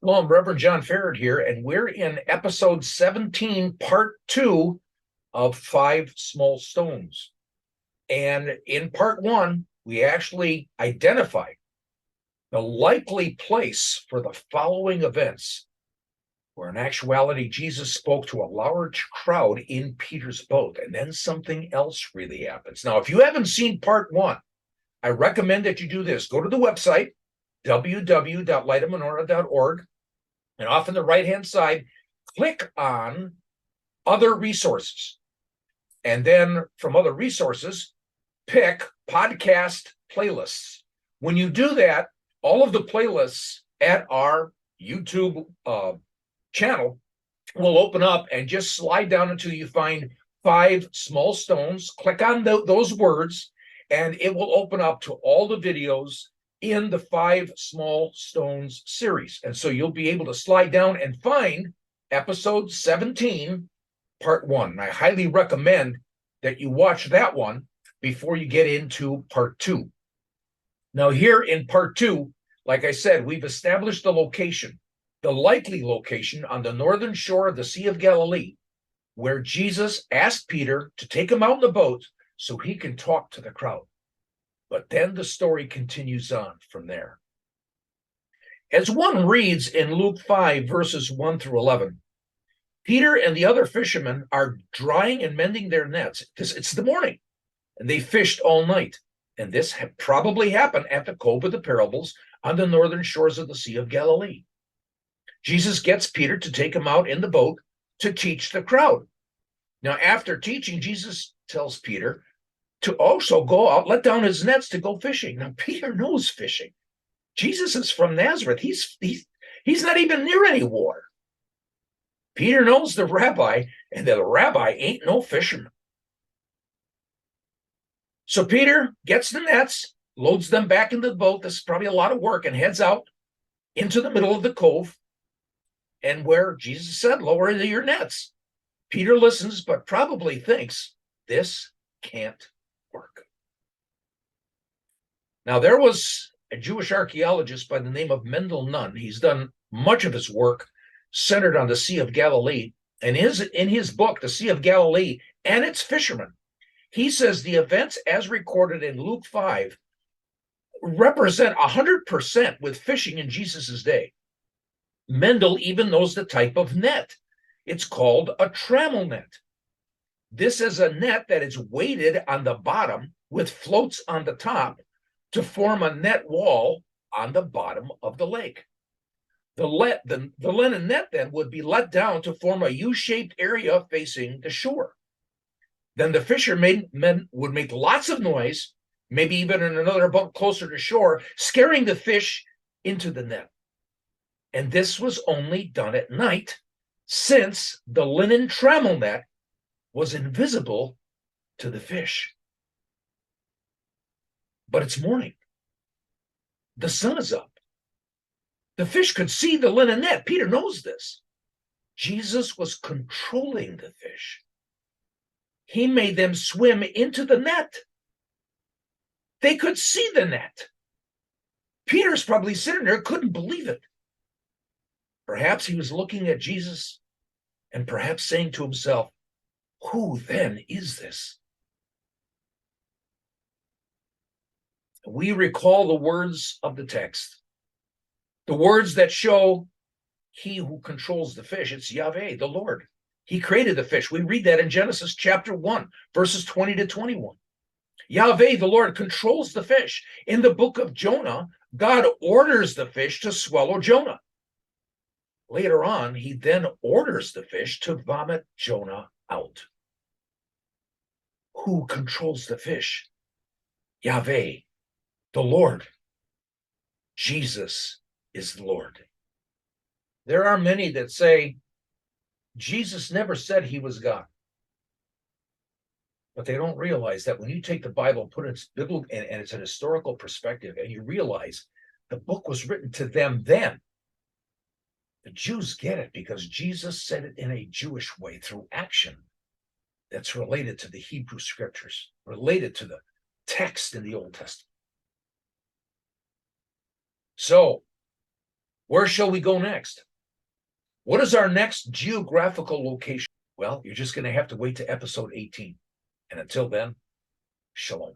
Hello, I'm Reverend John Farrad here, and we're in episode 17, part 2 of Five Small Stones. And in part 1, we actually identified the likely place for the following events, where in actuality, Jesus spoke to a large crowd in Peter's boat, and then something else really happens. Now, if you haven't seen part 1, I recommend that you do this. Go to the website, www.lightofmenorah.org. And off on the right-hand side, click on Other Resources. And then from Other Resources, pick Podcast Playlists. When you do that, all of the playlists at our YouTube channel will open up, and just slide down until you find Five Small Stones. Click on those words, and it will open up to all the videos in the Five Small Stones series. And so you'll be able to slide down and find episode 17, part 1. And I highly recommend that you watch that one before you get into part 2. Now, here in part 2, like I said, we've established the location, the likely location on the northern shore of the Sea of Galilee, where Jesus asked Peter to take him out in the boat so he can talk to the crowd. But then the story continues on from there. As one reads in Luke 5, verses 1 through 11, Peter and the other fishermen are drying and mending their nets. It's the morning, and they fished all night. And this probably happened at the Cove of the Parables on the northern shores of the Sea of Galilee. Jesus gets Peter to take him out in the boat to teach the crowd. Now, after teaching, Jesus tells Peter to also go out, let down his nets to go fishing. Now, Peter knows fishing. Jesus is from Nazareth. He's not even near any water. Peter knows the rabbi, and the rabbi ain't no fisherman. So Peter gets the nets, loads them back into the boat. This is probably a lot of work, and heads out into the middle of the cove, and where Jesus said, lower your nets. Peter listens, but probably thinks, this can't work. Now, there was a Jewish archaeologist by the name of Mendel Nunn. He's done much of his work centered on the Sea of Galilee. And in his book, The Sea of Galilee and Its Fishermen, he says the events as recorded in Luke 5 represent 100% with fishing in Jesus's day. Mendel even knows the type of net. It's called a trammel net. This is a net that is weighted on the bottom with floats on the top to form a net wall on the bottom of the lake. The linen net then would be let down to form a U-shaped area facing the shore. Then the fishermen would make lots of noise, maybe even in another boat closer to shore, scaring the fish into the net. And this was only done at night, since the linen trammel net was invisible to the fish. But it's morning. The sun is up. The fish could see the linen net. Peter knows this. Jesus was controlling the fish. He made them swim into the net. They could see the net. Peter's probably sitting there, couldn't believe it. Perhaps he was looking at Jesus and perhaps saying to himself, who then is this? We recall the words of the text, the words that show he who controls the fish. It's Yahweh, the Lord. He created the fish. We read that in Genesis chapter 1, verses 20 to 21. Yahweh, the Lord, controls the fish. In the book of Jonah, God orders the fish to swallow Jonah. Later on, he then orders the fish to vomit Jonah out. Who controls the fish? Yahweh, the Lord. Jesus is the Lord. There are many that say Jesus never said he was God. But they don't realize that when you take the Bible, put it in its biblical and it's an historical perspective, and you realize the book was written to them then. The Jews get it because Jesus said it in a Jewish way through action that's related to the Hebrew scriptures, related to the text in the Old Testament. So Where shall we go next? What is our next geographical location? Well, you're just going to have to wait to episode 18. And until then, shalom.